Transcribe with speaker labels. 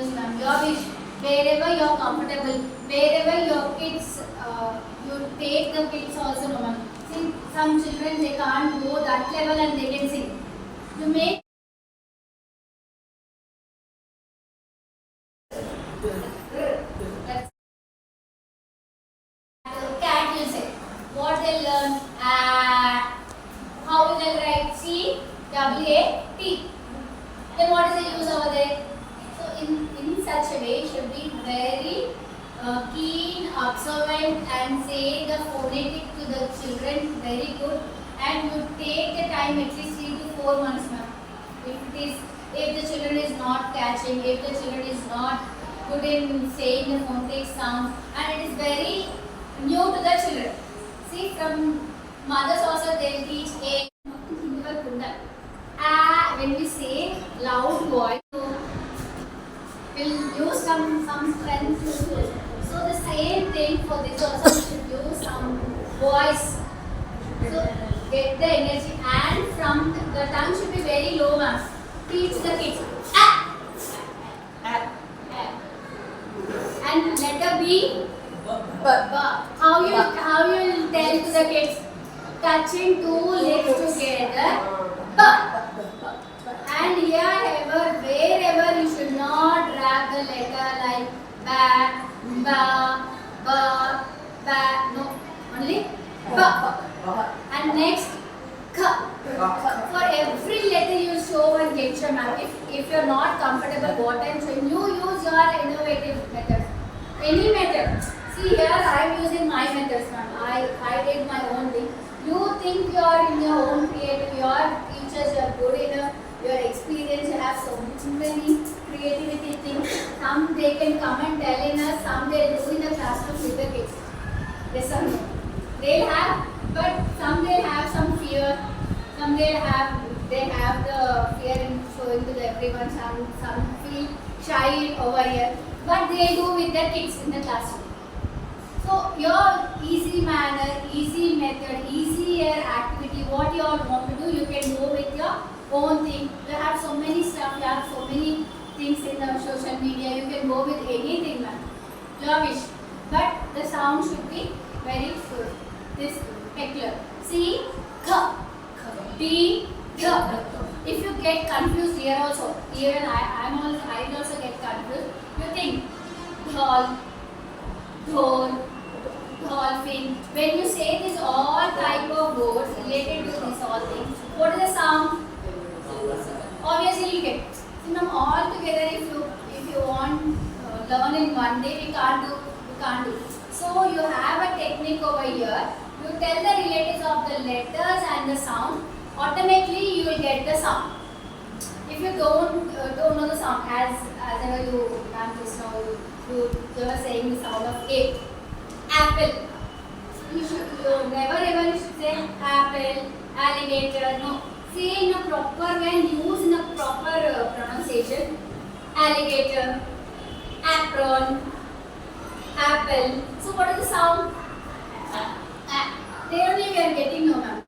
Speaker 1: use ma'am. Your wish. Wherever you're comfortable, wherever your kids, you take the kids also no ma'am. See, some children they can't go that level and they can sing. You make cat you say. What they learn? How will they write? C-W-A-T. Then what is the use over there? So in such a way, you should be very keen, observant, and say the phonetic to the children very good. And you take the time at least 3 to 4 months, ma'am. If the children is not catching, if the children is not good in saying the phonetic sound, and it is very new to the children. See, from mothers also they will teach a. When we say loud voice, we'll use some strength. So the same thing for this also we should use some voice. So get the energy, and from the tongue should be very low, ma'am. Teach the kids. And letter B. How you tell to the kids? Touching two legs together. And wherever you should not drag the letter like ba, ba, ba, ba. No, only ba. And next, ka. For every letter you show and gesture, ma'am. If you're not comfortable, what I'm showing you, use your innovative methods. Any method. See here, I'm using my methods, ma'am. I did my own thing. You think you are in your own creative, your teachers, you are good enough, your experience, you have so many creativity things. Some they can come and tell in us, some they do in the classroom with the kids. Yes or no? They'll have, but some they'll have some fear, some they have the fear in showing to everyone, some feel shy over here, but they do with the kids in the classroom. So your easy manner, easy method, easier activity, what you all want to do, you can go with your own thing. You have so many stuff, you have so many things in the social media, you can go with anything, ma'am. Your wish. But the sound should be very good. This peculiar. C, K, D, G. If you get confused here also, even I also get confused. You think dhol, dhol, dolphin. When you say this all type of words related to these all things, what is the sound? Obviously you get. So now all together, if you want learn in one day, we can't do. So you have a technique over here. You tell the relatives of the letters and the sound. Automatically you will get the sound. If you don't know the sound, as ever you ma'am just now you were saying the sound of A. Apple. You never ever you should say apple, alligator. No. Say in a proper way and use in a proper pronunciation. Alligator, apron, apple. So what is the sound?